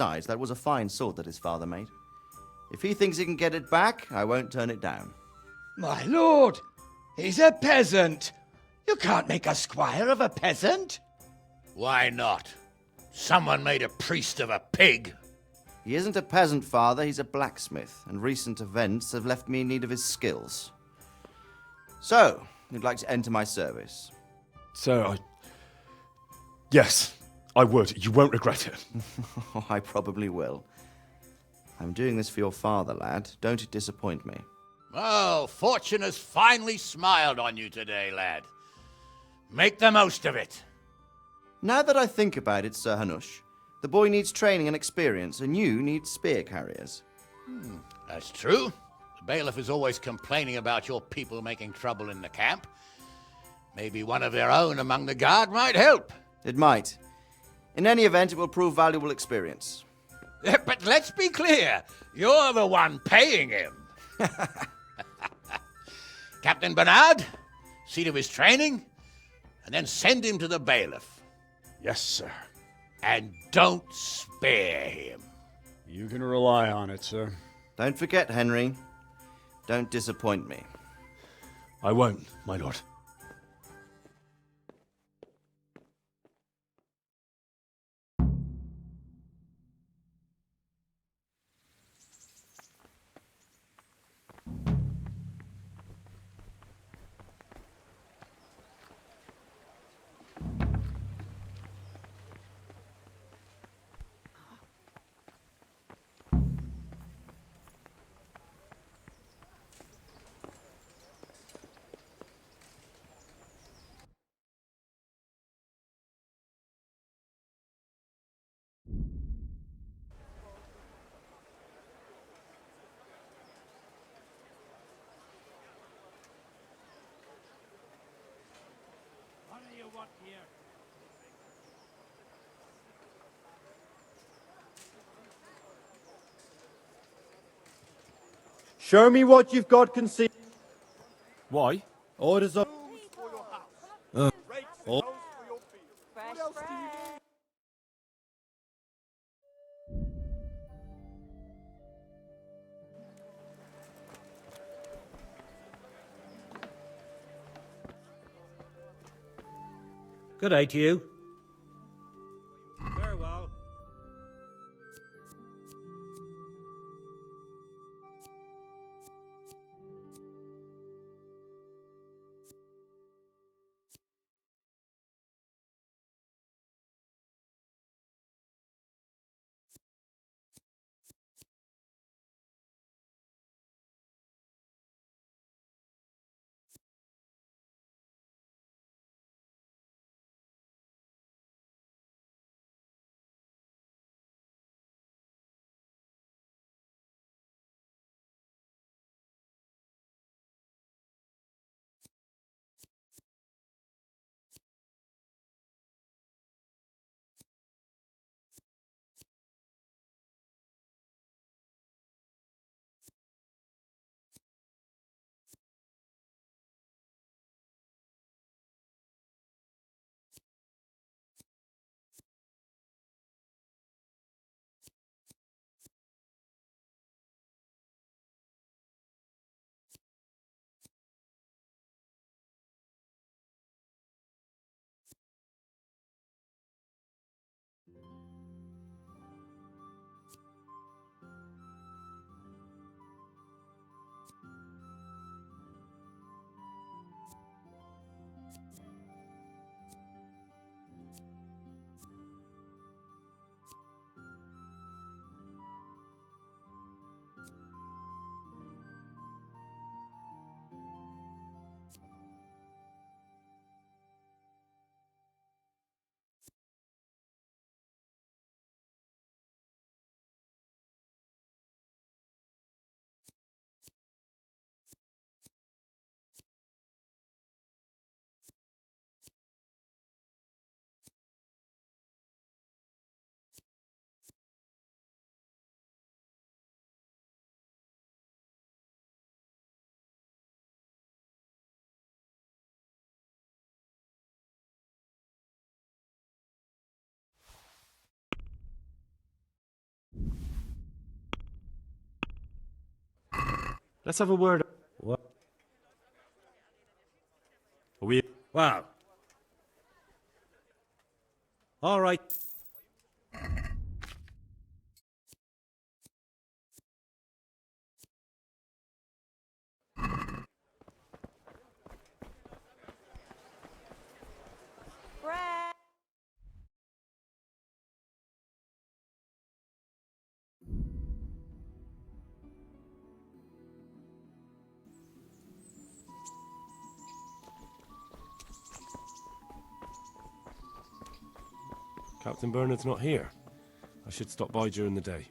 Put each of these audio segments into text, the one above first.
Besides, that was a fine sword that his father made. If he thinks he can get it back, I won't turn it down. My lord, he's a peasant. You can't make a squire of a peasant. Why not? Someone made a priest of a pig. He isn't a peasant, father, he's a blacksmith, and recent events have left me in need of his skills. So, you'd like to enter my service? Sir, yes, I would. You won't regret it. Oh, I probably will. I'm doing this for your father, lad. Don't it disappoint me. Oh, fortune has finally smiled on you today, lad. Make the most of it. Now that I think about it, Sir Hanush, the boy needs training and experience, and you need spear carriers. That's true. The bailiff is always complaining about your people making trouble in the camp. Maybe one of their own among the guard might help. It might. In any event, it will prove valuable experience. But let's be clear, you're the one paying him. Captain Bernard, see to his training, and then send him to the bailiff. Yes, sir. And don't spare him. You can rely on it, sir. Don't forget, Henry. Don't disappoint me. I won't, my lord. What do you want here? Show me what you've got concealed. Why? Orders of... Good day to you. Very well. Let's have a word. What? Are we? Well. All right. Captain Bernard's not here. I should stop by during the day.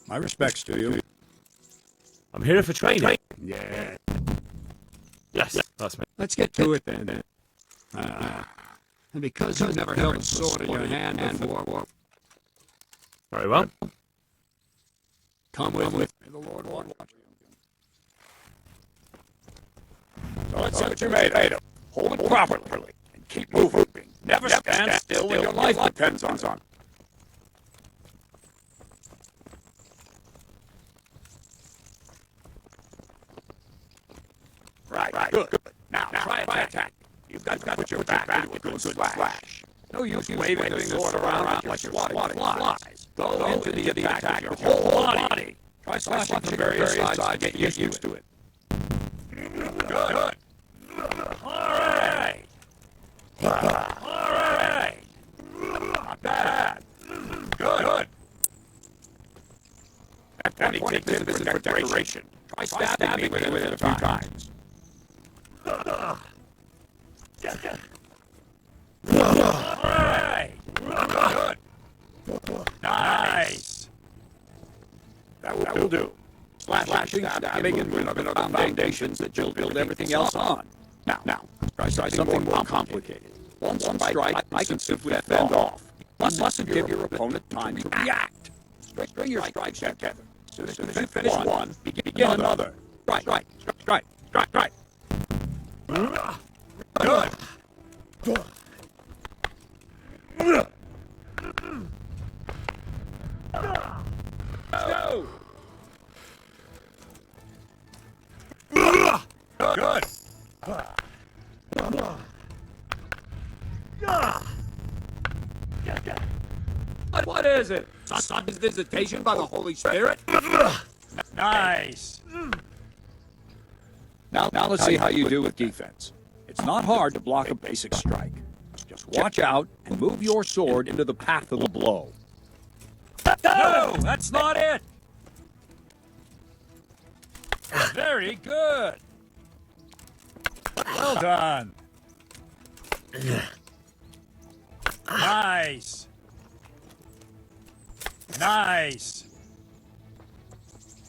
My respects to you. I'm here for training. Yeah. Yes, that's me. Let's get to it then. And because you've never held a sword in your hand before, Very well. come with me. May the Lord watch you. So let's see what you're made of. Hold it properly and keep moving. Never stand still when your life depends on it. Right, good. Now try attack. You've got to put your back into a good slash. No use waving the sword around like you're swatting flies. Go into the attack with your whole body. Try slashing from various sides to get used to it. Good. All right. Not bad. Good. That 20 tips is for decoration. Try stabbing me with it a few times. Alright! Good! Nice! That will do. Slashing, stabbing, and other foundations that you'll build everything else on. Now, try something more complicated. One strike, I can simply fend off. Mustn't give your opponent time to react. String your strikes together. As soon as you finish one, begin another. Strike. Good. Go. Good. What is it? Sudden visitation by the Holy Spirit? Nice. Now let's see how you do with defense. It's not hard to block a basic strike. Just watch out and move your sword into the path of the blow. No, that's not it. Very good. Well done. Nice.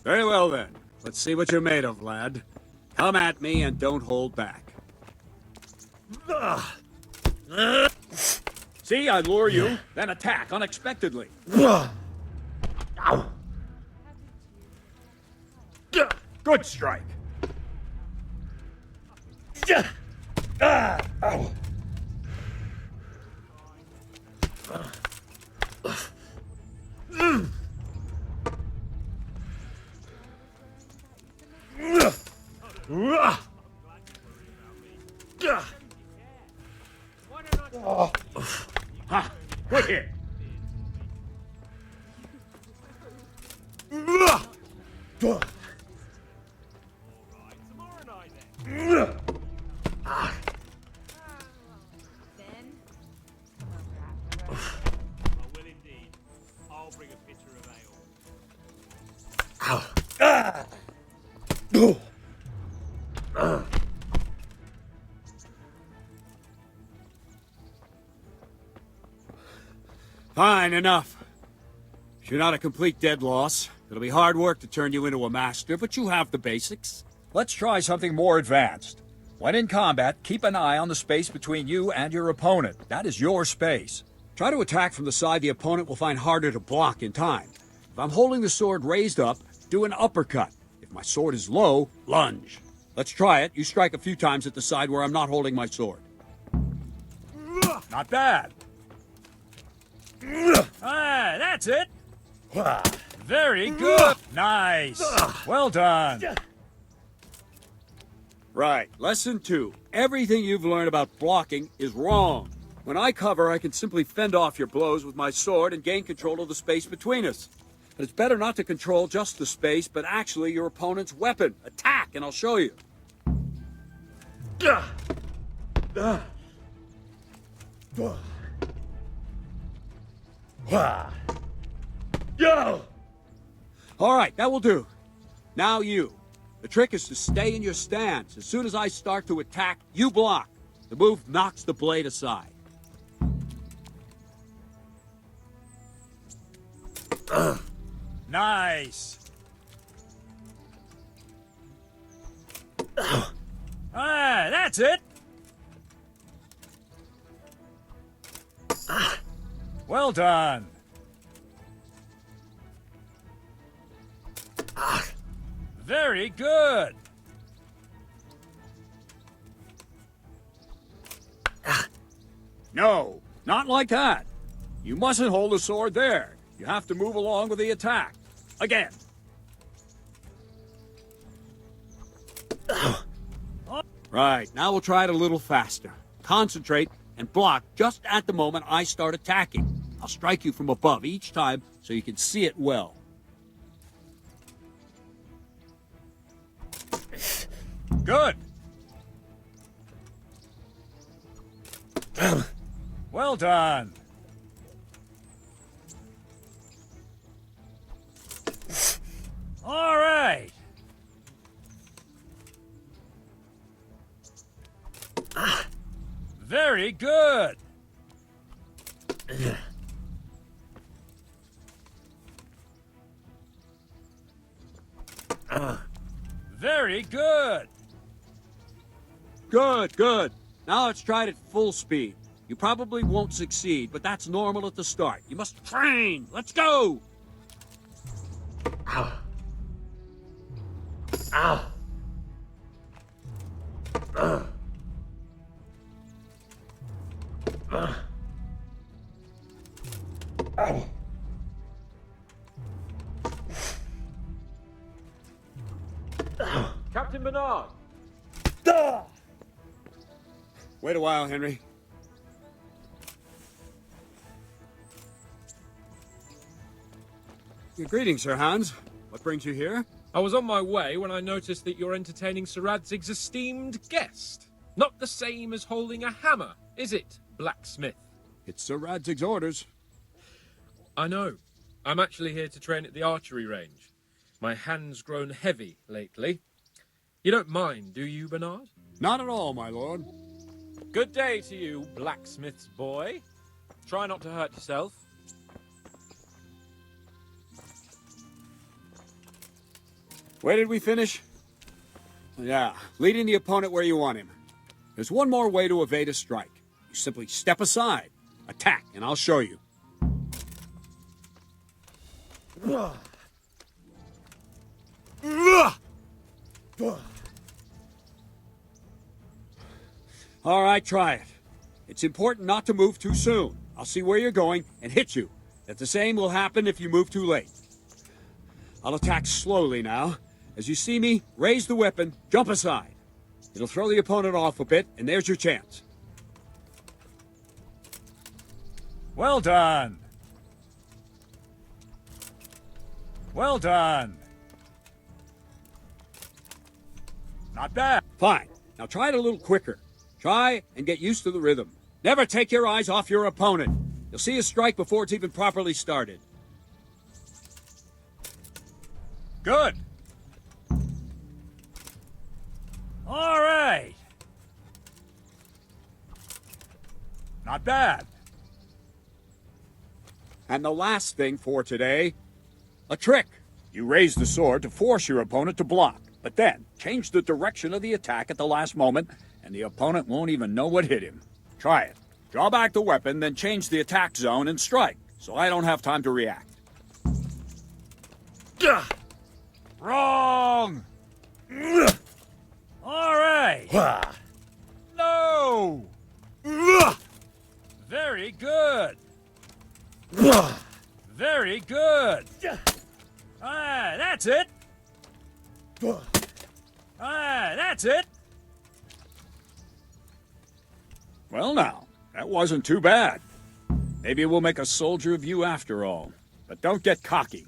Very well then. Let's see what you're made of, lad. Come at me and don't hold back. See, I lure you, then attack unexpectedly. Good strike. Ha! Quick hit! Fine, enough. You're not a complete dead loss. It'll be hard work to turn you into a master, but you have the basics. Let's try something more advanced. When in combat, keep an eye on the space between you and your opponent. That is your space. Try to attack from the side the opponent will find harder to block in time. If I'm holding the sword raised up, do an uppercut. If my sword is low, lunge. Let's try it. You strike a few times at the side where I'm not holding my sword. Not bad. Ah, that's it. Very good. Nice. Well done. Right. Lesson 2. Everything you've learned about blocking is wrong. When I cover, I can simply fend off your blows with my sword and gain control of the space between us. But it's better not to control just the space, but actually your opponent's weapon. Attack, and I'll show you. All right, that will do. Now you. The trick is to stay in your stance. As soon as I start to attack, you block. The move knocks the blade aside. Nice. Ah, that's it. Well done. Very good. No, not like that. You mustn't hold the sword there. You have to move along with the attack. Again. Right, now we'll try it a little faster. Concentrate and block just at the moment I start attacking. I'll strike you from above each time so you can see it well. Good. Well done. All right. Very good. Very good. Good, good. Now let's try it at full speed. You probably won't succeed, but that's normal at the start. You must train. Let's go. Ow. Ow. Ow. Captain Bernard! Wait a while, Henry. Greetings, Sir Hans. What brings you here? I was on my way when I noticed that you're entertaining Sir Radzig's esteemed guest. Not the same as holding a hammer, is it, blacksmith? It's Sir Radzig's orders. I know. I'm actually here to train at the archery range. My hand's grown heavy lately. You don't mind, do you, Bernard? Not at all, my lord. Good day to you, blacksmith's boy. Try not to hurt yourself. Where did we finish? Yeah, leading the opponent where you want him. There's one more way to evade a strike. You simply step aside, attack, and I'll show you. All right, try it. It's important not to move too soon. I'll see where you're going and hit you. That the same will happen if you move too late. I'll attack slowly now. As you see me, raise the weapon, jump aside. It'll throw the opponent off a bit, and there's your chance. Well done. Well done. Not bad. Fine. Now try it a little quicker. Try and get used to the rhythm. Never take your eyes off your opponent. You'll see a strike before it's even properly started. Good. All right. Not bad. And the last thing for today, a trick. You raise the sword to force your opponent to block, but then change the direction of the attack at the last moment, and the opponent won't even know what hit him. Try it. Draw back the weapon, then change the attack zone and strike, so I don't have time to react. Wrong! All right. No! Very good. Very good. Ah, that's it. Ah, that's it. Well now, that wasn't too bad. Maybe we'll make a soldier of you after all. But don't get cocky.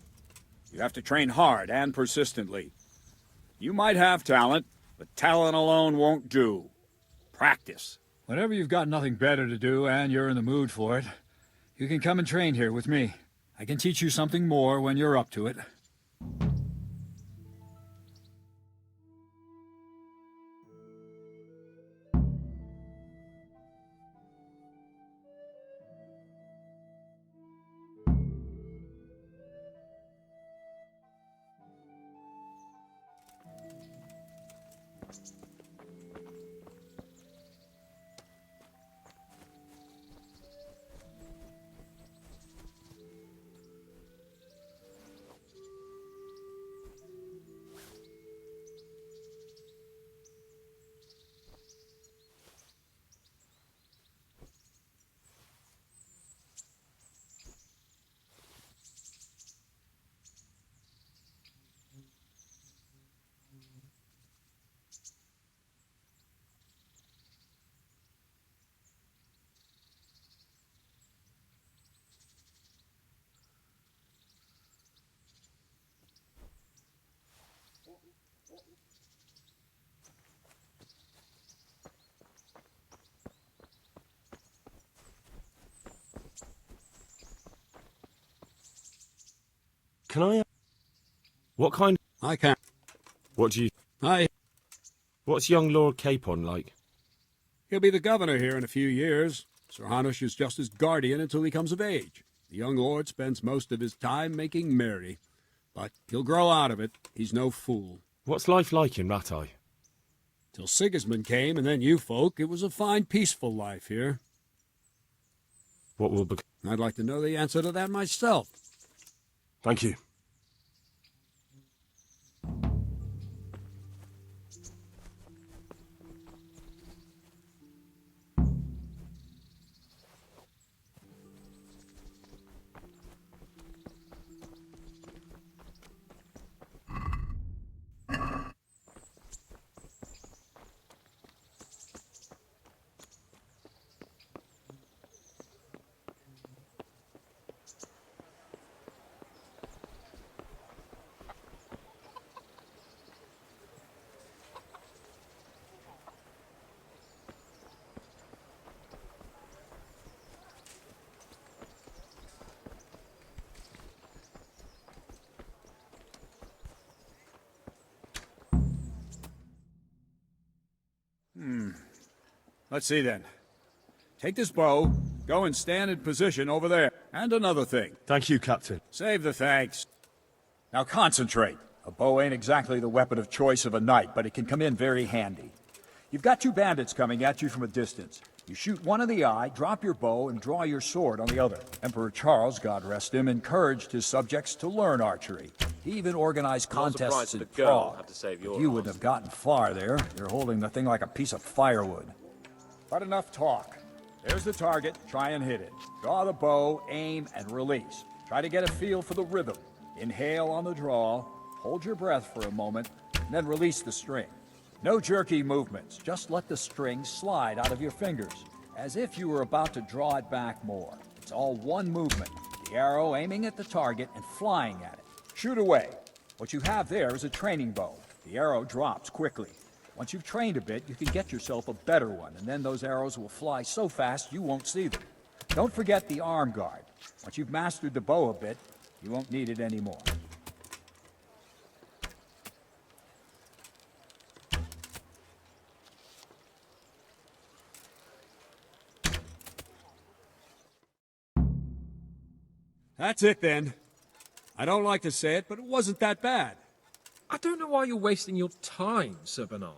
You have to train hard and persistently. You might have talent, but talent alone won't do. Practice. Whenever you've got nothing better to do and you're in the mood for it, you can come and train here with me. I can teach you something more when you're up to it. Can I... What kind... I can't. What do you... What's young Lord Capon like? He'll be the governor here in a few years. Sir Hanush is just his guardian until he comes of age. The young lord spends most of his time making merry. But he'll grow out of it. He's no fool. What's life like in Rattay? Till Sigismund came, and then you folk, it was a fine, peaceful life here. What will become... I'd like to know the answer to that myself. Thank you. Let's see then. Take this bow, go and stand in position over there. And another thing. Thank you, Captain. Save the thanks. Now concentrate. A bow ain't exactly the weapon of choice of a knight, but it can come in very handy. You've got two bandits coming at you from a distance. You shoot one in the eye, drop your bow, and draw your sword on the other. Emperor Charles, God rest him, encouraged his subjects to learn archery. He even organized contests in Prague. You wouldn't have gotten far there. You're holding the thing like a piece of firewood. But enough talk. There's the target. Try and hit it. Draw the bow, aim, and release. Try to get a feel for the rhythm. Inhale on the draw, hold your breath for a moment, and then release the string. No jerky movements. Just let the string slide out of your fingers, as if you were about to draw it back more. It's all one movement. The arrow aiming at the target and flying at it. Shoot away. What you have there is a training bow. The arrow drops quickly. Once you've trained a bit, you can get yourself a better one, and then those arrows will fly so fast you won't see them. Don't forget the arm guard. Once you've mastered the bow a bit, you won't need it anymore. That's it then. I don't like to say it, but it wasn't that bad. I don't know why you're wasting your time, Sir Bernard.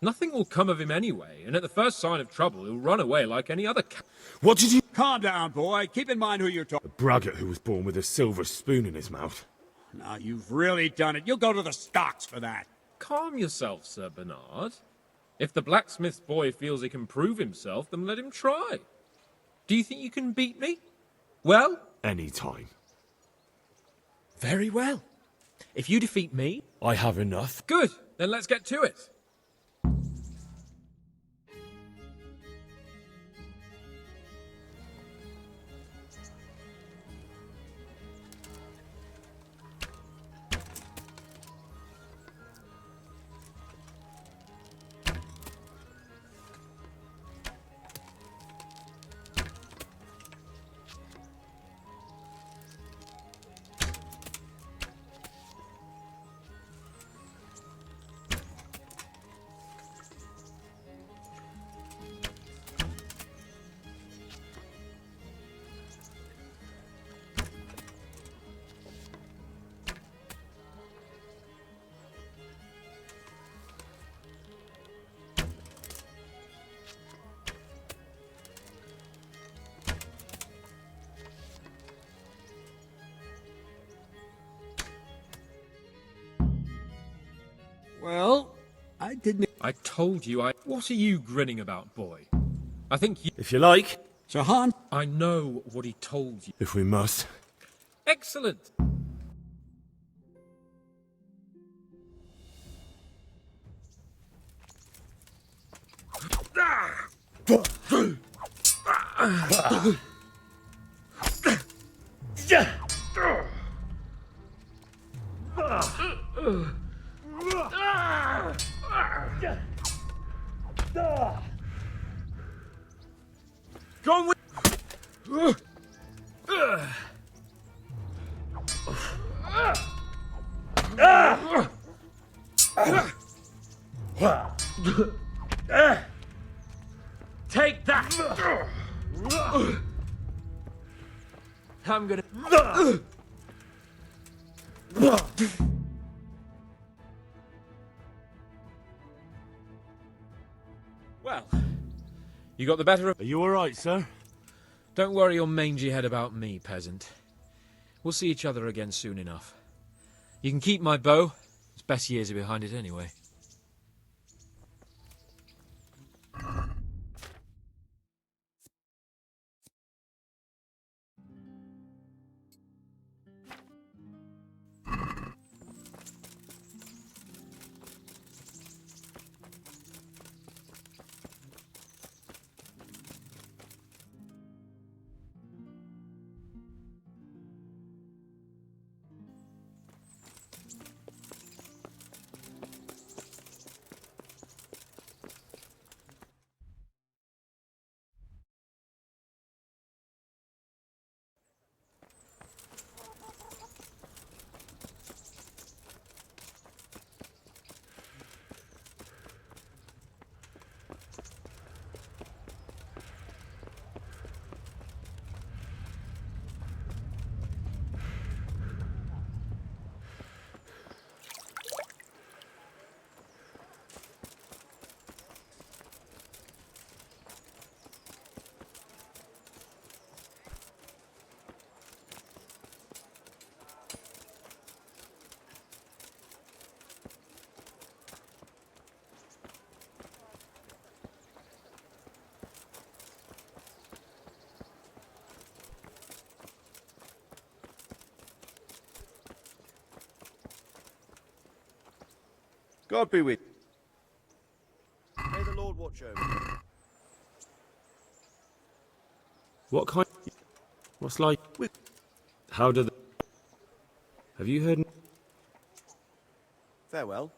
Nothing will come of him anyway, and at the first sign of trouble, he'll run away like any other What did you... Calm down, boy. Keep in mind who you're talking. A braggart who was born with a silver spoon in his mouth. Now, you've really done it. You'll go to the stocks for that. Calm yourself, Sir Bernard. If the blacksmith's boy feels he can prove himself, then let him try. Do you think you can beat me? Well? Any time. Very well. If you defeat me... I have enough. Good. Then let's get to it. Well, I didn't... I told you I... What are you grinning about, boy? I think you... If you like. So, Han... I know what he told you. If we must. Excellent. Go on with... Take that! I'm gonna... Well, you got the better of... Are you alright, sir? Don't worry your mangy head about me, peasant. We'll see each other again soon enough. You can keep my bow. Its best years are behind it anyway. God be with you. May the Lord watch over you. What kind... What's like... How do the... Have you heard... Farewell.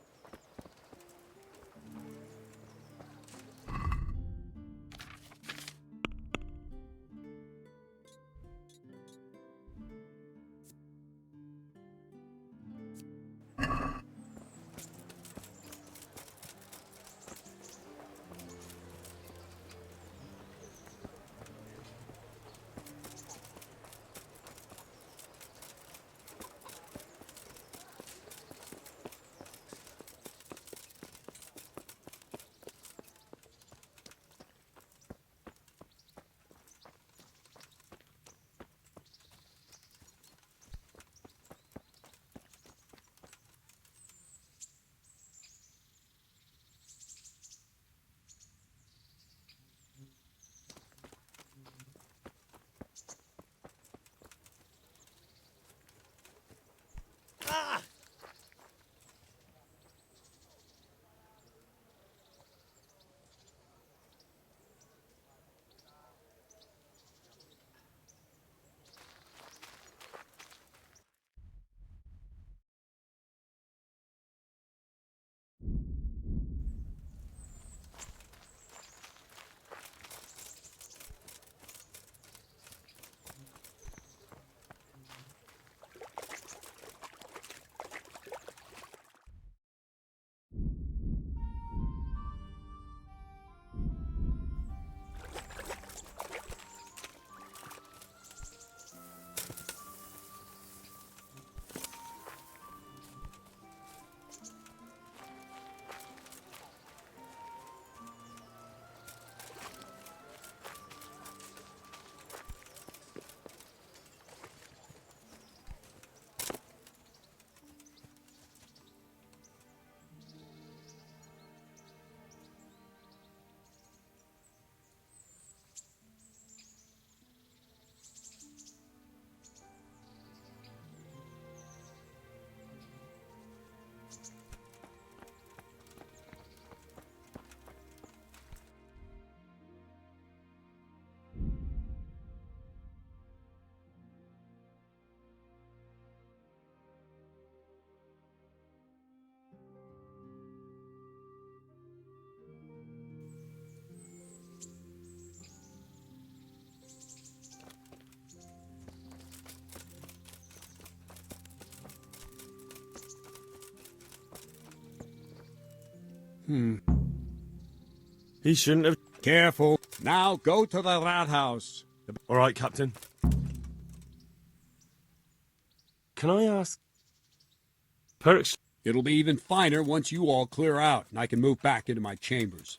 He shouldn't have... Careful. Now go to the rat house. All right, Captain. Can I ask... Perks... It'll be even finer once you all clear out, and I can move back into my chambers.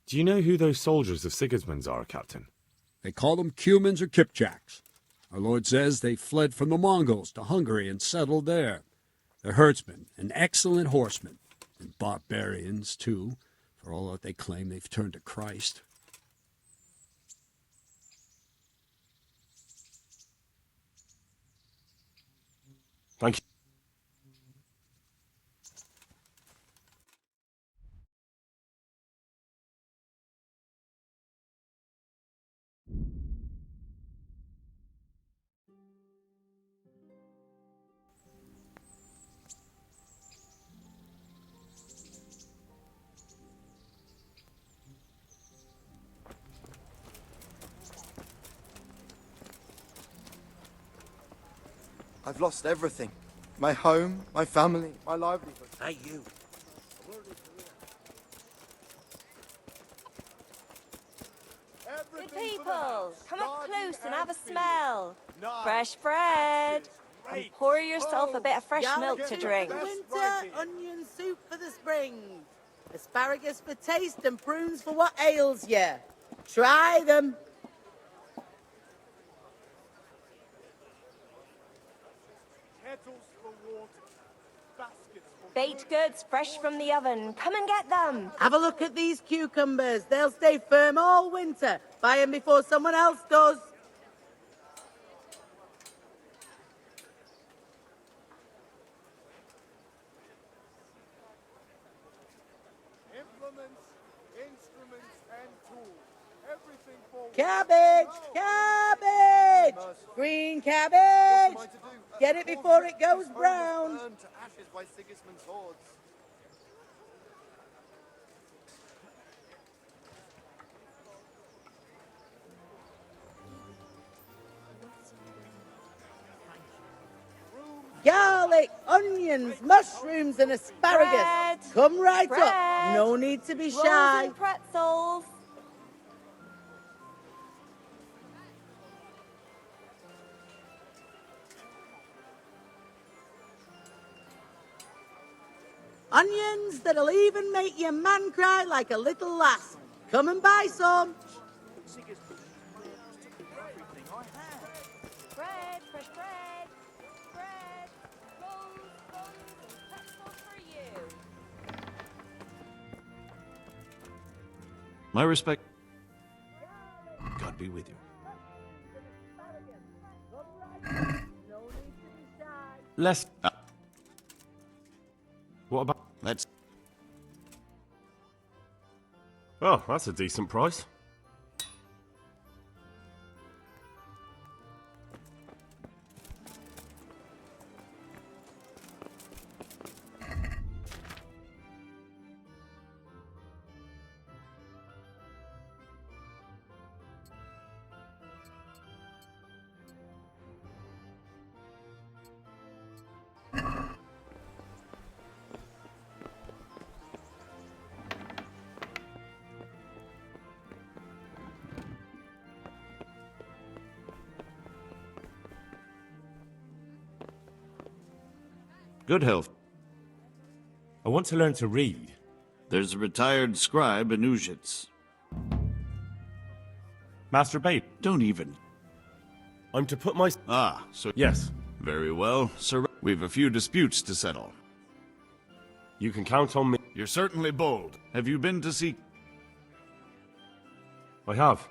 Do you know who those soldiers of Sigismund's are, Captain? They call them Cumans or Kipchaks. Our Lord says they fled from the Mongols to Hungary and settled there. They're herdsmen and excellent horsemen, and barbarians, too, for all that they claim they've turned to Christ. Thank you. I've lost everything. My home, my family, my livelihood. Hey, you. Good people, come up close and have a smell. Fresh bread. And pour yourself a bit of fresh milk to drink. Winter, onion soup for the spring. Asparagus for taste and prunes for what ails you. Try them. Baked goods fresh from the oven. Come and get them. Have a look at these cucumbers. They'll stay firm all winter. Buy them before someone else does. Implements, instruments, and tools. Everything for... Cabbage! Cabbage! Green cabbage! Get it before it goes brown. Burned to ashes by Sigismund's hordes. Garlic, onions, mushrooms, and asparagus. Bread. Come right Bread. up. No need to be Rolls shy. and pretzels. Onions that'll even make your man cry like a little lass. Come and buy some. Bread, fresh bread. Bread. Rolls, buns, and pretzels for you. My respect. God be with you. Less... What about... That's... Oh, that's a decent price. Good health. I want to learn to read. There's a retired scribe in Ujits. Master Babe. Don't even. I'm to put my... Ah, so... Yes. Very well, sir. We've a few disputes to settle. You can count on me. You're certainly bold. Have you been to see... I have.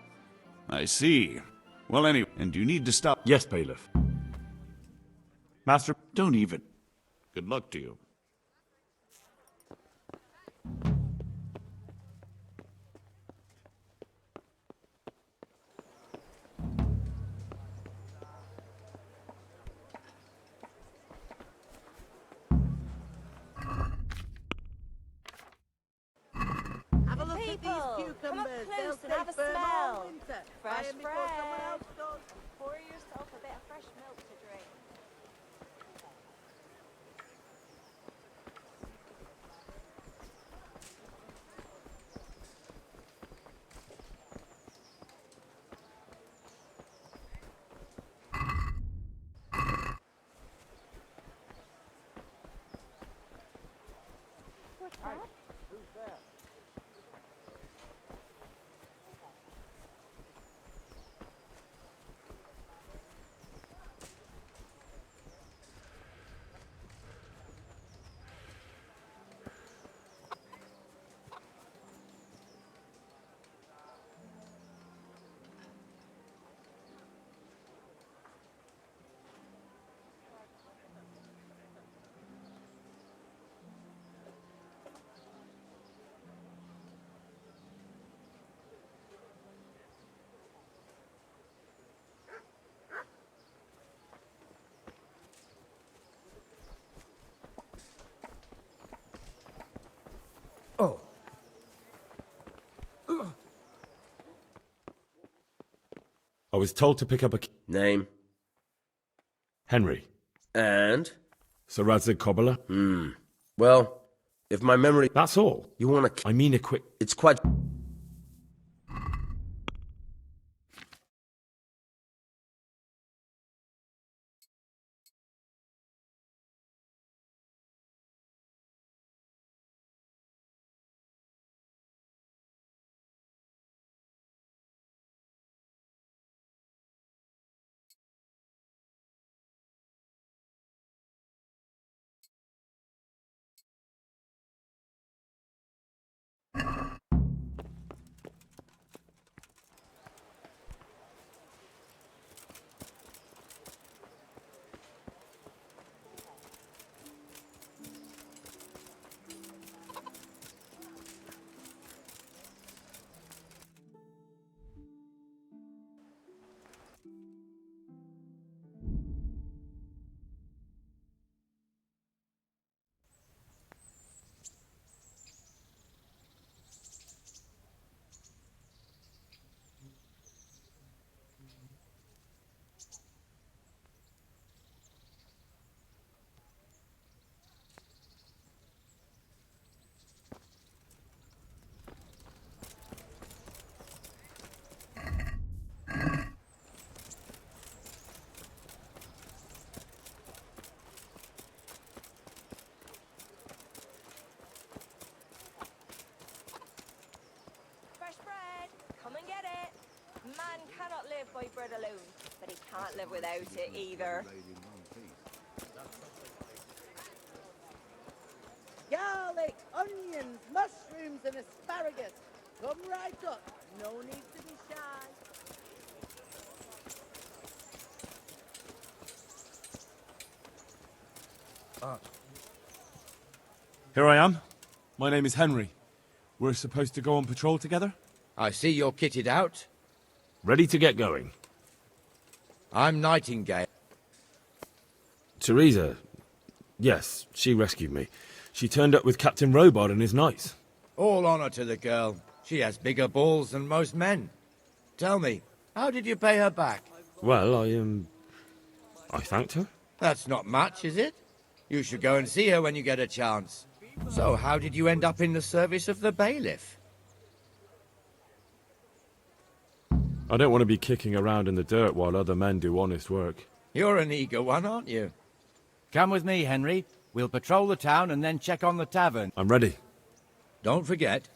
I see. Well, anyway, and you need to stop... Yes, Bailiff. Master... Don't even. Good luck to you. Have a look at these Come up members. close They'll and have a stay firm all smell. winter. Fresh Buy 'em before someone bread. else does. Pour yourself a bit of fresh milk to drink. What's that? Who's there? Oh. I was told to pick up a Name? Henry. And? Sir Radzig Cobbler. Well, if my memory... That's all. You want to... I mean a quick... It's quite... Fresh bread. Come and get it. Man cannot live by bread alone, but he can't live without it either. Garlic, onions, mushrooms, and asparagus. Come right up. No need to be shy. Here I am. My name is Henry. We're supposed to go on patrol together? I see you're kitted out. Ready to get going. I'm Nightingale. Teresa. Yes, she rescued me. She turned up with Captain Robard and his knights. All honor to the girl. She has bigger balls than most men. Tell me, how did you pay her back? Well, I thanked her. That's not much, is it? You should go and see her when you get a chance. So, how did you end up in the service of the bailiff? I don't want to be kicking around in the dirt while other men do honest work. You're an eager one, aren't you? Come with me, Henry. We'll patrol the town and then check on the tavern. I'm ready. Don't forget,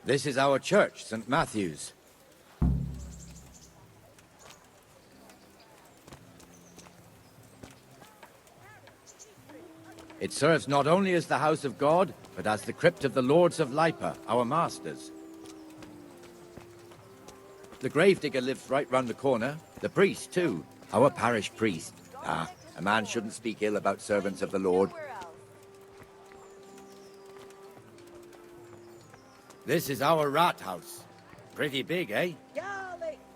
This is our church, St. Matthew's. It serves not only as the house of God, but as the crypt of the Lords of Lipa, our masters. The gravedigger lives right round the corner. The priest, too. Our parish priest. Ah, a man shouldn't speak ill about servants of the Lord. This is our rat house. Pretty big, eh?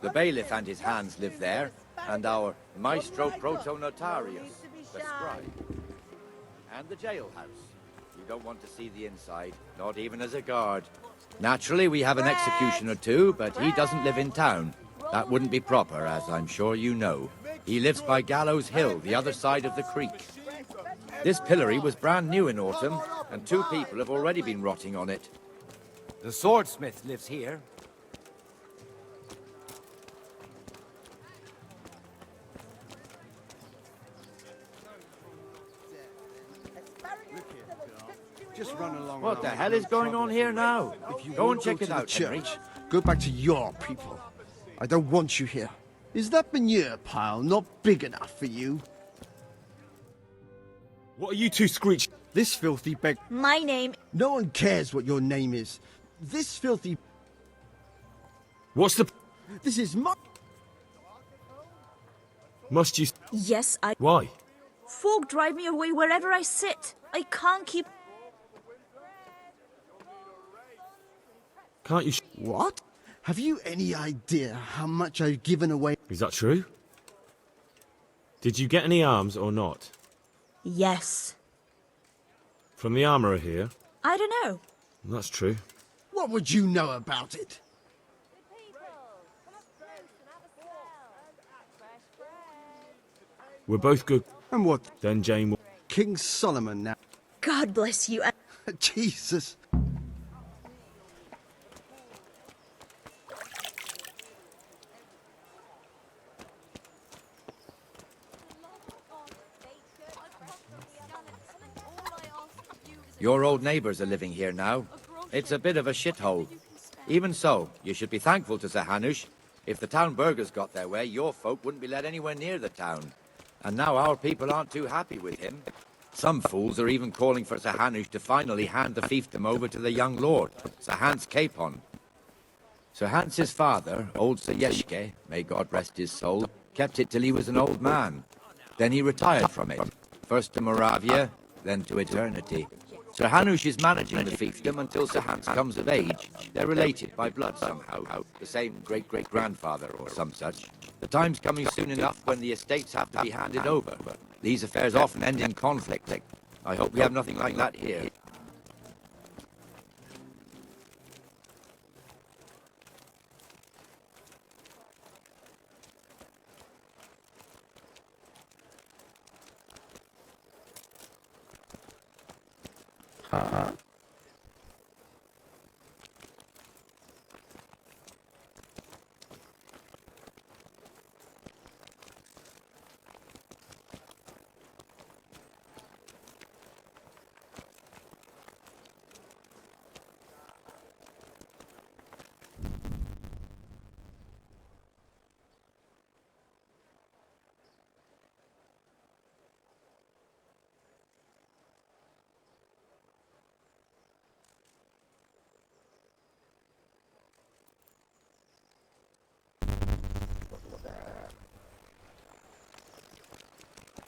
The bailiff and his hands live there, and our maestro protonotarius, the scribe. And the jailhouse. You don't want to see the inside, not even as a guard. Naturally, we have an executioner too, but he doesn't live in town. That wouldn't be proper, as I'm sure you know. He lives by Gallows Hill, the other side of the creek. This pillory was brand new in autumn, and 2 people have already been rotting on it. The swordsmith lives here. Just run along. What the hell is going on here now? Go and check it out, Henry. Go back to your people. I don't want you here. Is that manure pile not big enough for you? What are you two screeching? This filthy beg. My name. No one cares what your name is. This filthy. What's the... This is my... Must you... Yes, I... Why? Folk drive me away wherever I sit. I can't keep... Can't you... What? Have you any idea how much I've given away? Is that true? Did you get any arms or not? Yes. From the armourer here? I don't know. That's true. What would you know about it? We're both good. And what? Then Jane will... King Solomon now. God bless you. Jesus. Your old neighbours are living here now. It's a bit of a shithole. Even so, you should be thankful to Sir Hanush. If the town burghers got their way, your folk wouldn't be let anywhere near the town. And now our people aren't too happy with him. Some fools are even calling for Sir Hanush to finally hand the fiefdom over to the young lord, Sir Hans Capon. Sir Hans's father, old Sir Yeshke, may God rest his soul, kept it till he was an old man. Then he retired from it, first to Moravia, then to eternity. Sir Hanush is managing the fiefdom until Sir Hans comes of age. They're related by blood somehow, the same great-great-grandfather or some such. The time's coming soon enough when the estates have to be handed over. These affairs often end in conflict. I hope we have nothing like that here.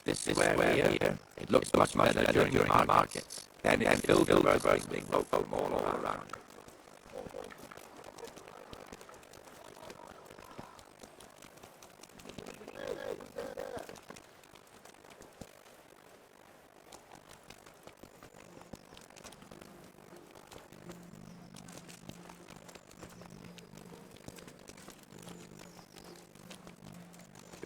This is where here. It looks much better during the markets. Then it's filled with burgers being folk all around.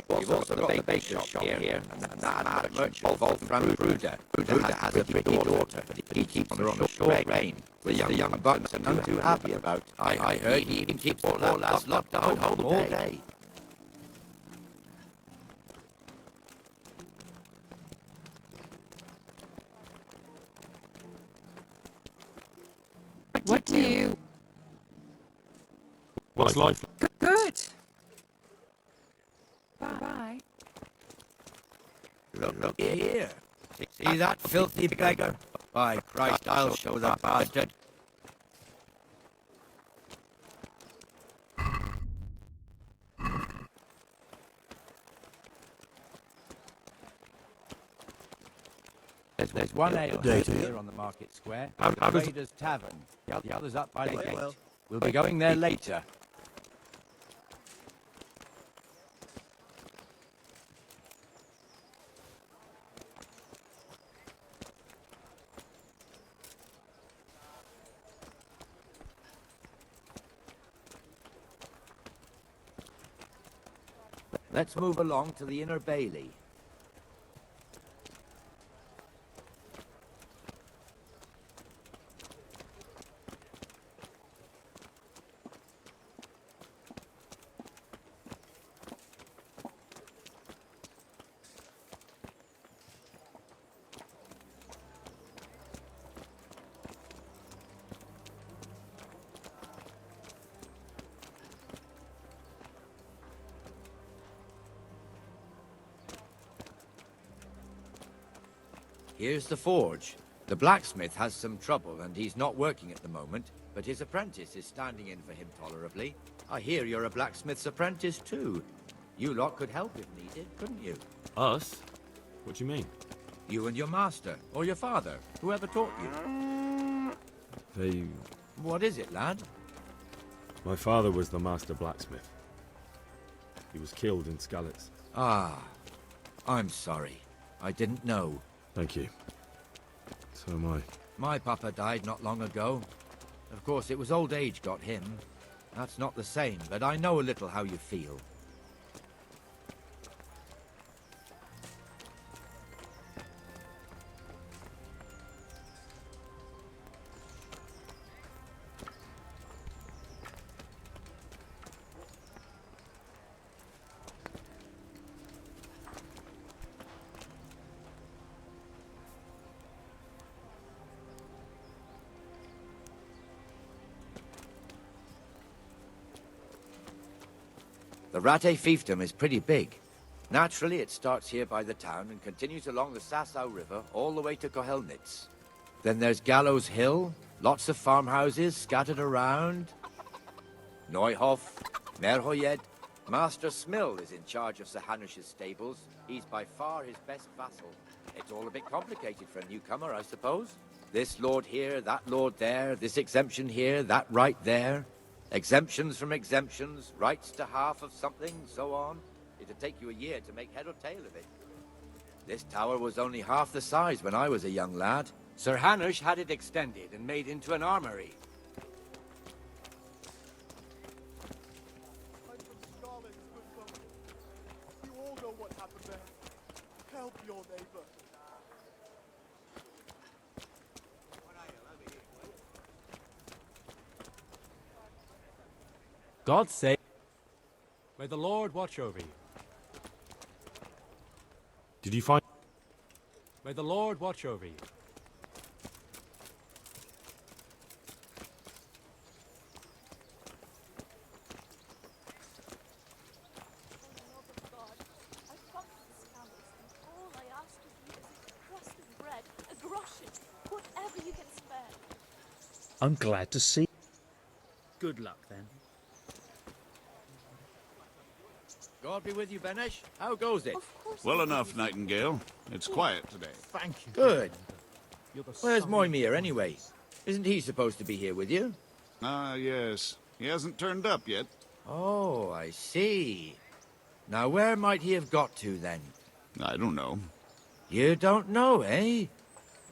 We've also got the bake shop here, and that merchant Wolfram Bruder. Bruder has a pretty daughter, but he keeps her on a short rein. The young bucks are none too happy about. I heard he even keeps all that locked down all day. What do you... What's life? Good. Bye. Look here. See that filthy beggar? By Christ, I'll show that bastard. There's one ale here on the market square, the Raiders Tavern. The other's up by the gate. We'll be going there later. Let's move along to the inner bailey. Here's the forge. The blacksmith has some trouble and he's not working at the moment, but his apprentice is standing in for him tolerably. I hear you're a blacksmith's apprentice too. You lot could help if needed, couldn't you? Us? What do you mean? You and your master, or your father, whoever taught you. They... What is it, lad? My father was the master blacksmith. He was killed in Skalitz. Ah, I'm sorry. I didn't know. Thank you. So am I. My papa died not long ago. Of course, it was old age got him. That's not the same, but I know a little how you feel. The Rate fiefdom is pretty big. Naturally, it starts here by the town and continues along the Sasau River all the way to Kohelnitz. Then there's Gallows Hill, lots of farmhouses scattered around. Neuhof, Merhoyed. Master Smill is in charge of Sir Hanush's stables. He's by far his best vassal. It's all a bit complicated for a newcomer, I suppose. This lord here, that lord there, this exemption here, that right there. Exemptions from exemptions, rights to half of something, so on. It'd take you a year to make head or tail of it. This tower was only half the size when I was a young lad. Sir Hanush had it extended and made into an armory. I'm from Scarlet, good folk. You all know what happened there. Help your neighbor. God save. May the Lord watch over you. Did you find... May the Lord watch over you. I'm glad to see. Good luck, then. God be with you, Benesh. How goes it? Well enough, Nightingale. It's quiet today. Thank you. Good. Where's Moimir, anyway? Isn't he supposed to be here with you? Ah, yes. He hasn't turned up yet. Oh, I see. Now, where might he have got to, then? I don't know. You don't know, eh?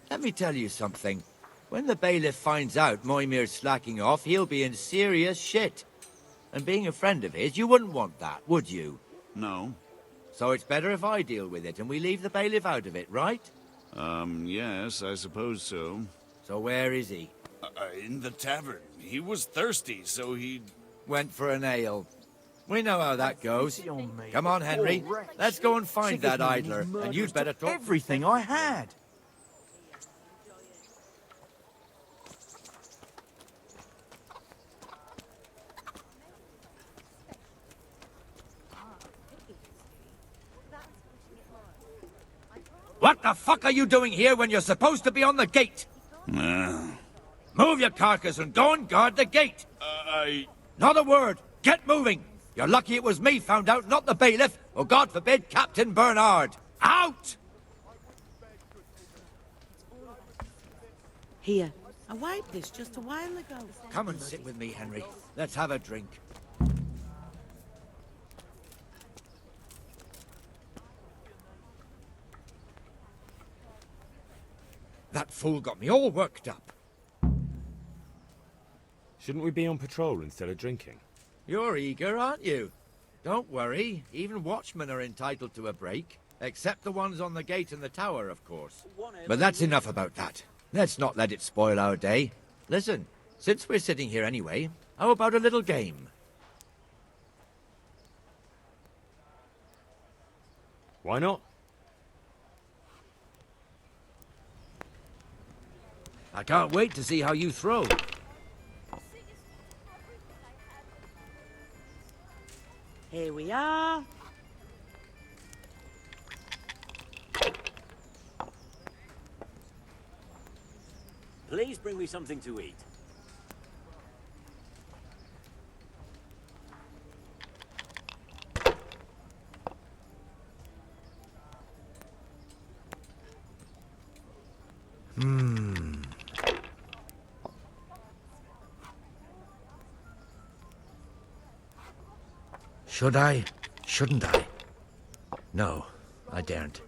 Let me tell you something. When the bailiff finds out Moimir's slacking off, he'll be in serious shit. And being a friend of his, you wouldn't want that, would you? No. So it's better if I deal with it and we leave the bailiff out of it, right? Yes, I suppose so. So where is he? In the tavern. He was thirsty, so he... Went for an ale. We know how that goes. Come on, Henry. Let's go and find that idler, and you'd better talk... Everything I had. What the fuck are you doing here when you're supposed to be on the gate? Move your carcass and go and guard the gate. Not a word. Get moving. You're lucky it was me found out, not the bailiff, or God forbid, Captain Bernard. Out! Here, I wiped this just a while ago. Come and sit with me, Henry. Let's have a drink. That fool got me all worked up. Shouldn't we be on patrol instead of drinking? You're eager, aren't you? Don't worry, even watchmen are entitled to a break. Except the ones on the gate and the tower, of course. But that's enough about that. Let's not let it spoil our day. Listen, since we're sitting here anyway, how about a little game? Why not? I can't wait to see how you throw. Here we are. Please bring me something to eat. Should I? Shouldn't I? No, I daren't.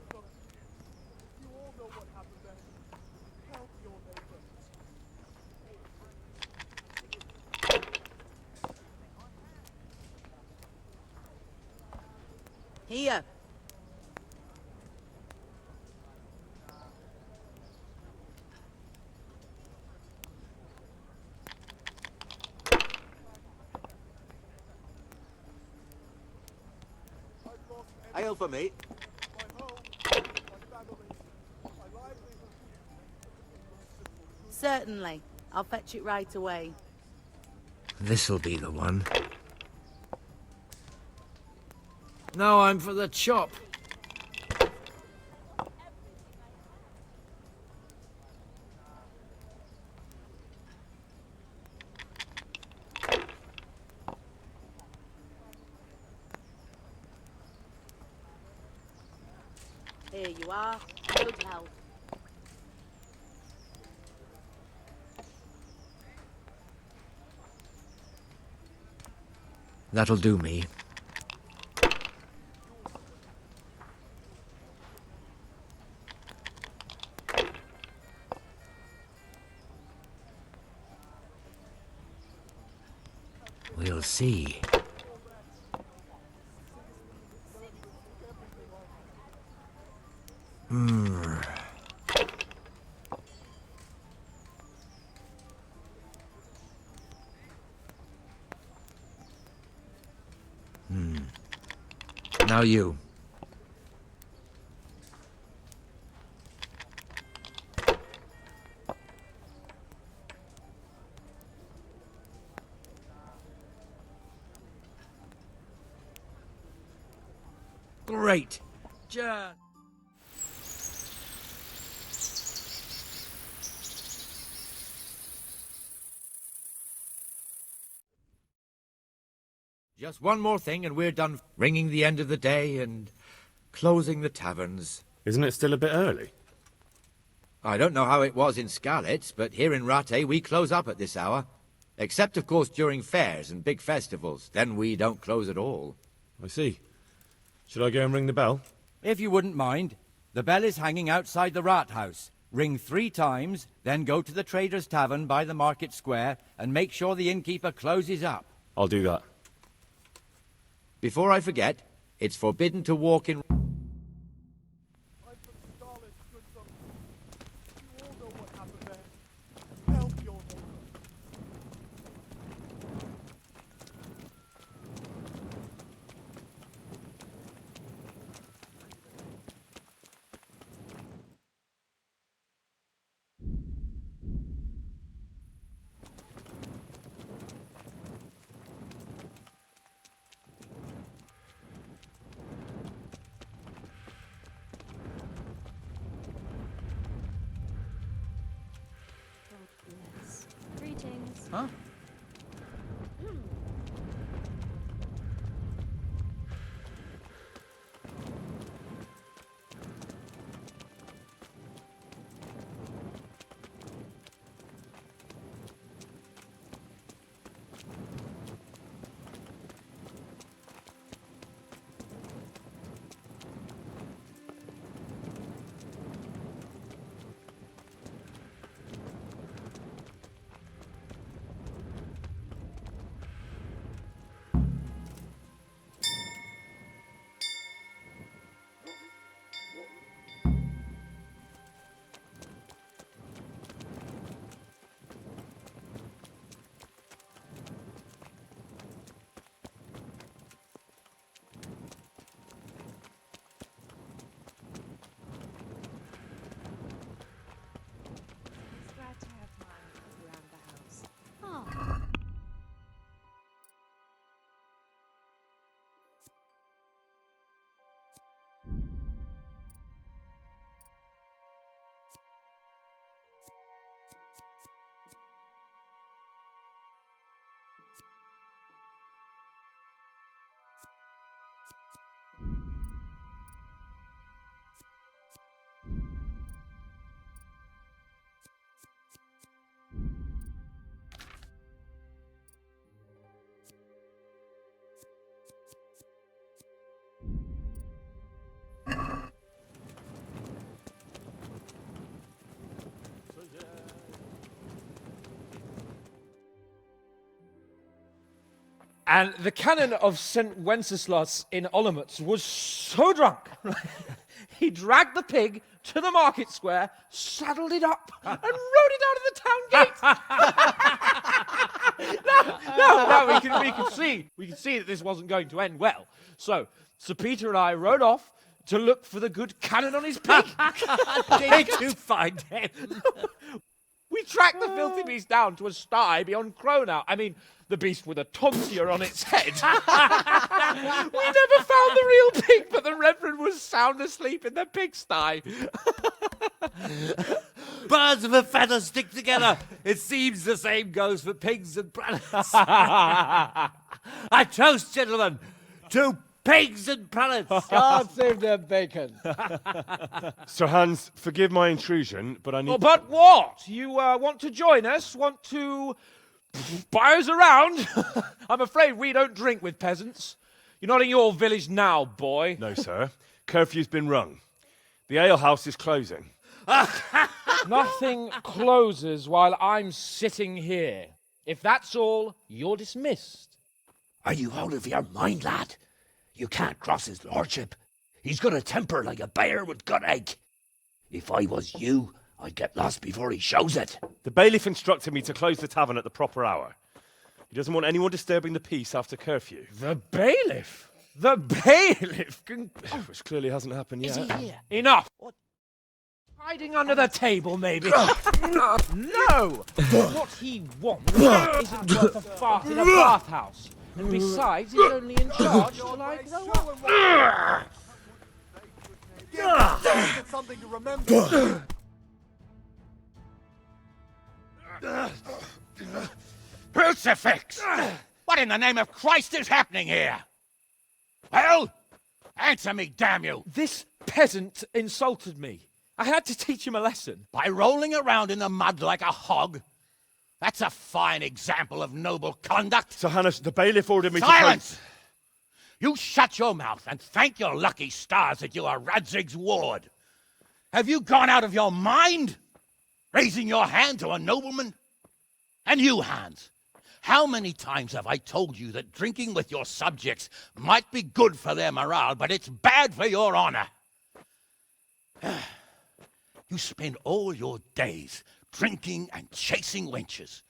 You all know what happened then. Help your neighbor. Here. Ale for me. Certainly. I'll fetch it right away. This'll be the one. Now I'm for the chop. Here you are. Good health. That'll do me. We'll see. Now you. Great. Just one more thing and we're done ringing the end of the day and closing the taverns. Isn't it still a bit early? I don't know how it was in Skalitz, but here in Rattay we close up at this hour. Except, of course, during fairs and big festivals. Then we don't close at all. I see. Should I go and ring the bell? If you wouldn't mind. The bell is hanging outside the rat house. Ring 3 times, then go to the Trader's Tavern by the market square and make sure the innkeeper closes up. I'll do that. Before I forget, it's forbidden to walk in... Greetings. Huh? And the canon of St. Wenceslas in Olomouc was so drunk, he dragged the pig to the market square, saddled it up, and rode it out of the town gate. No, we can see that this wasn't going to end well. So Sir Peter and I rode off to look for the good canon on his pig. Did you find him? We tracked the filthy beast down to a sty beyond Cronau. I mean, the beast with a tonsure on its head. We never found the real pig, but the Reverend was sound asleep in the pigsty. Birds of a feather stick together. It seems the same goes for pigs and prelates. I toast, gentlemen, to pigs and prelates. God save their bacon. Sir Hans, forgive my intrusion, but I need... Oh, but what? You want to join us? Want to buy us around? I'm afraid we don't drink with peasants. You're not in your village now, boy. No, sir. Curfew's been rung. The alehouse is closing. Nothing closes while I'm sitting here. If that's all, you're dismissed. Are you out of your mind, lad? You can't cross his lordship. He's got a temper like a bear with gut ache. If I was you, I'd get lost before he shows it. The bailiff instructed me to close the tavern at the proper hour. He doesn't want anyone disturbing the peace after curfew. The bailiff? The bailiff? Which clearly hasn't happened yet. Is he here? Enough! What? Hiding under the table, maybe? No! What he wants isn't worth a fart in a bathhouse. And besides, he's only in charge till I grow up. It's something to remember. Crucifix! What in the name of Christ is happening here? Well, answer me, damn you! This peasant insulted me. I had to teach him a lesson. By rolling around in the mud like a hog? That's a fine example of noble conduct. Sir Hannes, the bailiff ordered me Silence! to... You shut your mouth and thank your lucky stars that you are Radzig's ward. Have you gone out of your mind? Raising your hand to a nobleman? And you, Hans, how many times have I told you that drinking with your subjects might be good for their morale, but it's bad for your honor? You spend all your days drinking and chasing wenches,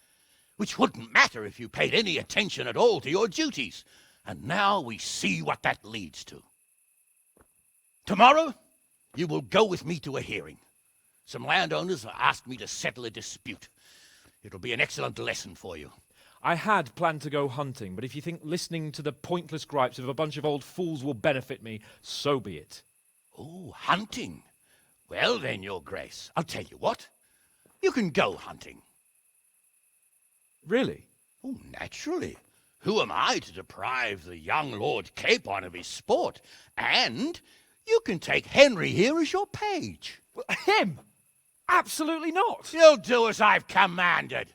which wouldn't matter if you paid any attention at all to your duties. And now we see what that leads to. Tomorrow, you will go with me to a hearing. Some landowners have asked me to settle a dispute. It'll be an excellent lesson for you. I had planned to go hunting, but if you think listening to the pointless gripes of a bunch of old fools will benefit me, so be it. Oh, hunting? Well then, Your Grace, I'll tell you what. You can go hunting. Really? Oh, naturally. Who am I to deprive the young Lord Capon of his sport? And you can take Henry here as your page. Him? Absolutely not. You'll do as I've commanded.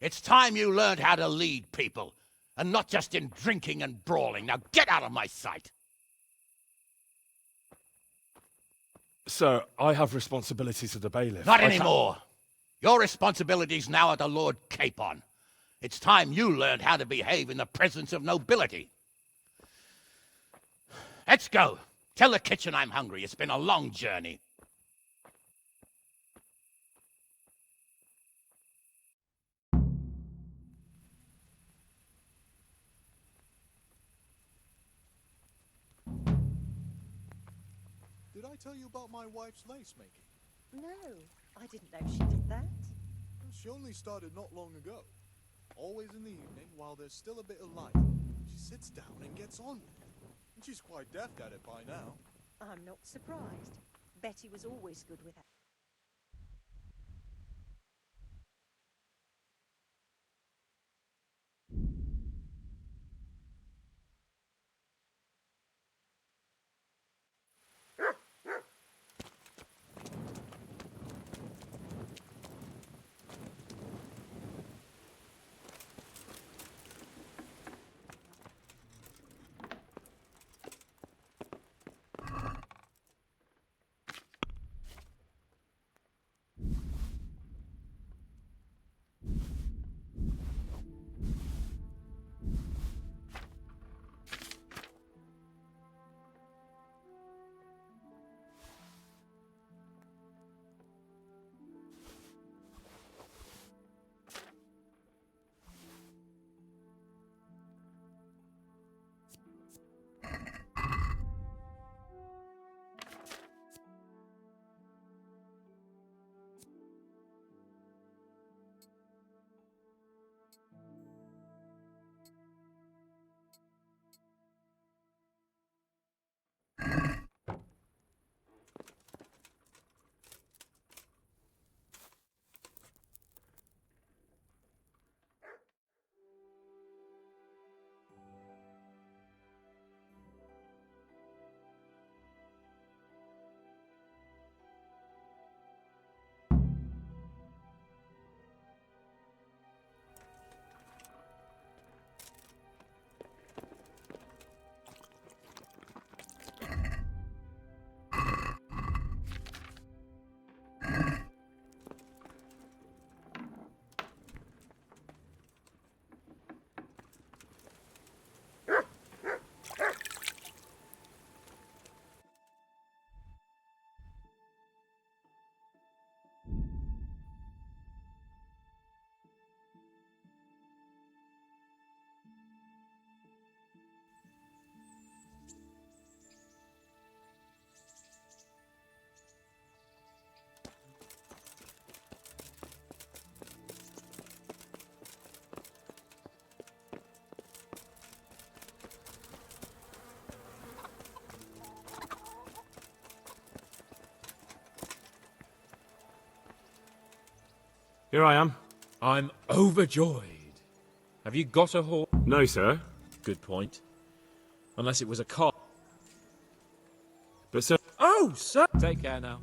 It's time you learned how to lead people, and not just in drinking and brawling. Now get out of my sight. Sir, I have responsibilities of the bailiff. Not anymore. Your responsibilities now are the Lord Capon. It's time you learned how to behave in the presence of nobility. Let's go. Tell the kitchen I'm hungry. It's been a long journey. Did I tell you about my wife's lace making? No, I didn't know she did that. She only started not long ago. Always in the evening, while there's still a bit of light, she sits down and gets on with it. And she's quite deft at it by now. I'm not surprised. Betty was always good with her. Here I am. I'm overjoyed. Have you got a horse? No, sir. Good point. Unless it was a car. But, sir... Oh, sir! Take care now.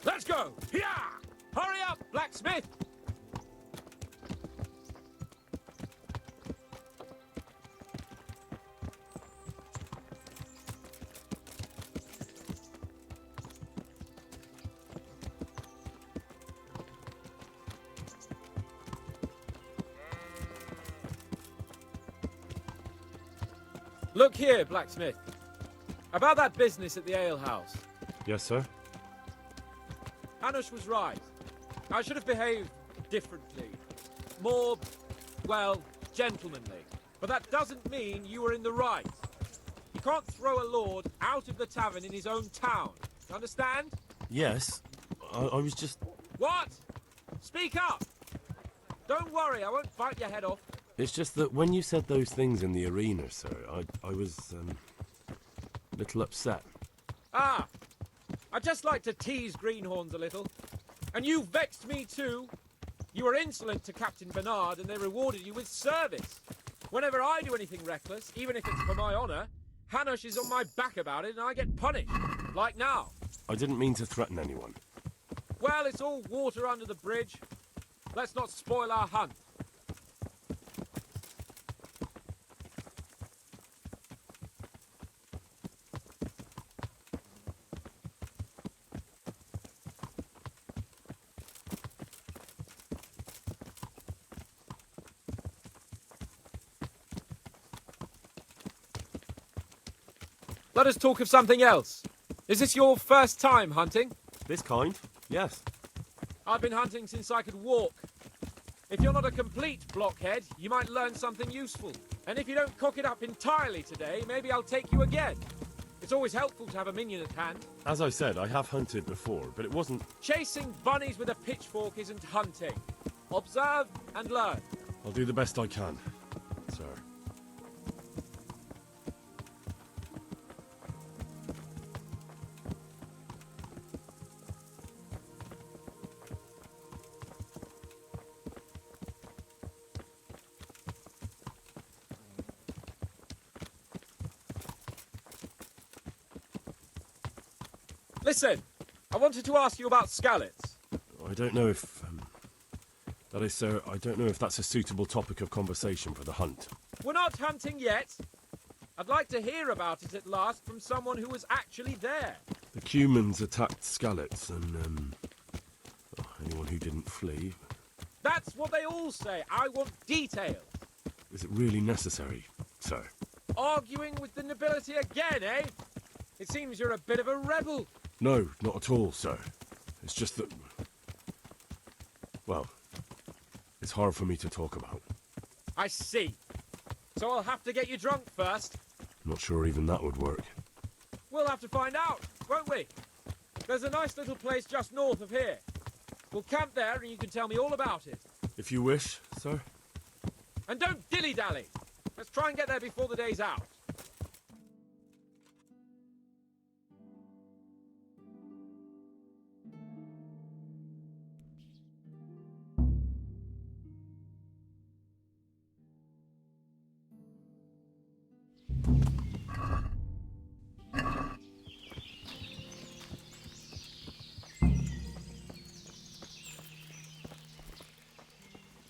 Let's go! Yeah! Hurry up, blacksmith! Look here, blacksmith. About that business at the alehouse. Yes, sir? Hanush was right. I should have behaved differently. More, well, gentlemanly. But that doesn't mean you were in the right. You can't throw a lord out of the tavern in his own town. Understand? Yes. I was just... What? Speak up! Don't worry, I won't bite your head off. It's just that when you said those things in the arena, sir, I was, a little upset. Ah! I just like to tease greenhorns a little. And you vexed me too. You were insolent to Captain Bernard and they rewarded you with service. Whenever I do anything reckless, even if it's for my honour, Hanush is on my back about it and I get punished. Like now. I didn't mean to threaten anyone. Well, it's all water under the bridge. Let's not spoil our hunt. Let us talk of something else. Is this your first time hunting? This kind? Yes. I've been hunting since I could walk. If you're not a complete blockhead, you might learn something useful. And if you don't cock it up entirely today, maybe I'll take you again. It's always helpful to have a minion at hand. As I said, I have hunted before, but it wasn't... Chasing bunnies with a pitchfork isn't hunting. Observe and learn. I'll do the best I can, sir. Listen, I wanted to ask you about scallops. I don't know if... that is, sir, I don't know if that's a suitable topic of conversation for the hunt. We're not hunting yet. I'd like to hear about it at last from someone who was actually there. The Cumans attacked Skallets, and, anyone who didn't flee. That's what they all say. I want details. Is it really necessary, sir? Arguing with the nobility again, eh? It seems you're a bit of a rebel. No, not at all, sir. It's just that... well, it's hard for me to talk about. I see. So I'll have to get you drunk first. Not sure even that would work. We'll have to find out, won't we? There's a nice little place just north of here. We'll camp there and you can tell me all about it. If you wish, sir. And don't dilly-dally. Let's try and get there before the day's out.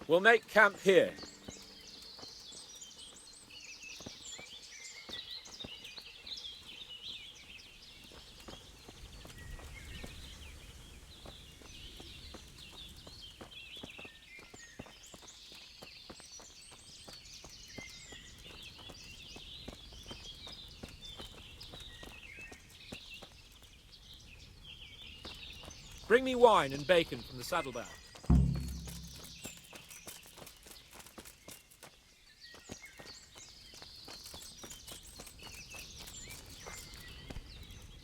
We'll make camp here. Bring me wine and bacon from the saddlebow.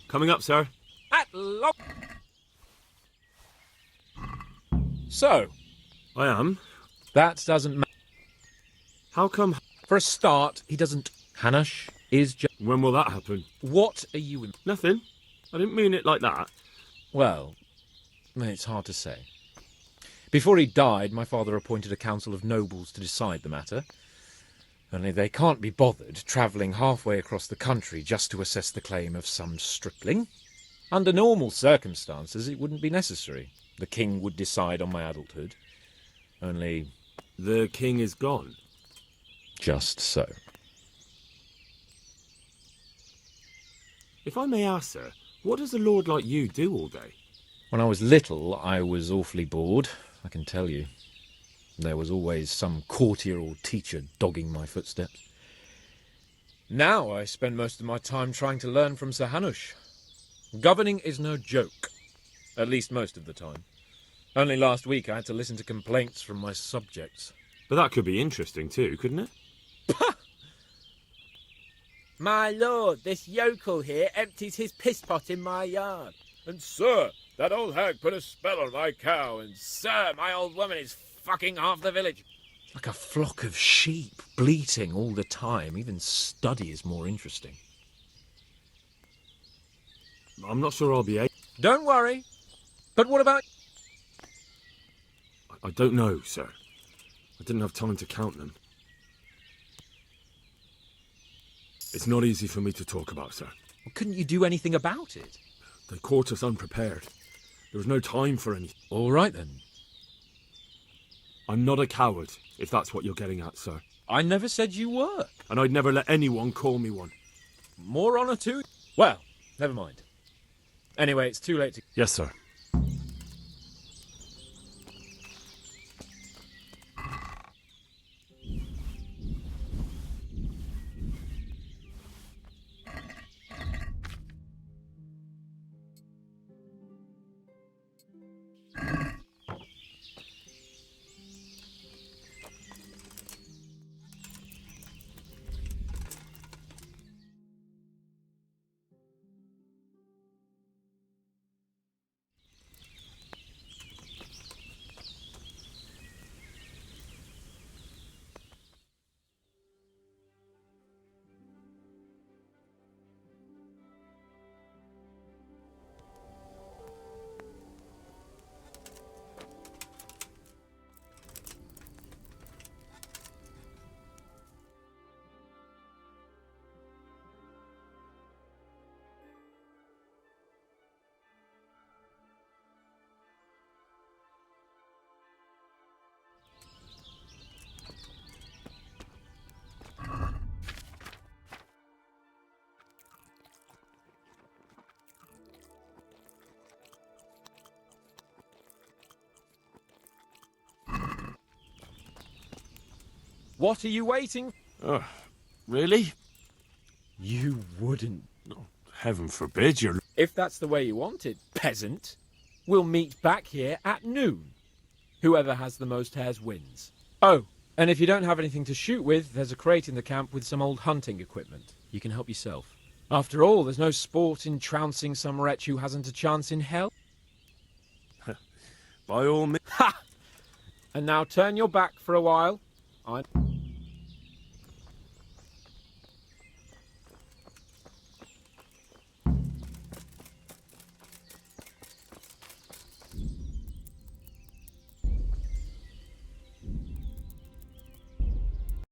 Coming up, sir. At long. So. I am. That doesn't matter. How come? For a start, he doesn't. Hanush is just. When will that happen? What are you in? Nothing. I didn't mean it like that. Well, it's hard to say. Before he died, my father appointed a council of nobles to decide the matter. Only they can't be bothered travelling halfway across the country just to assess the claim of some stripling. Under normal circumstances, it wouldn't be necessary. The king would decide on my adulthood. Only... The king is gone. Just so. If I may ask, sir, what does a lord like you do all day? When I was little, I was awfully bored, I can tell you. There was always some courtier or teacher dogging my footsteps. Now I spend most of my time trying to learn from Sir Hanush. Governing is no joke. At least most of the time. Only last week I had to listen to complaints from my subjects. But that could be interesting too, couldn't it? My lord, this yokel here empties his piss pot in my yard. And sir, that old hag put a spell on my cow, and sir, my old woman is fucking half the village. Like a flock of sheep, bleating all the time. Even study is more interesting. I'm not sure I'll be able... Don't worry. But what about... I don't know, sir. I didn't have time to count them. It's not easy for me to talk about, sir. Well, couldn't you do anything about it? They caught us unprepared. There was no time for anything. All right, then. I'm not a coward, if that's what you're getting at, sir. I never said you were. And I'd never let anyone call me one. More honour to... Well, never mind. Anyway, it's too late to... Yes, sir. What are you waiting? Really? You wouldn't. Oh, heaven forbid you're... If that's the way you want it, peasant, we'll meet back here at noon. Whoever has the most hares wins. Oh, and if you don't have anything to shoot with, there's a crate in the camp with some old hunting equipment. You can help yourself. After all, there's no sport in trouncing some wretch who hasn't a chance in hell. By all means... Ha! And now turn your back for a while. I'm...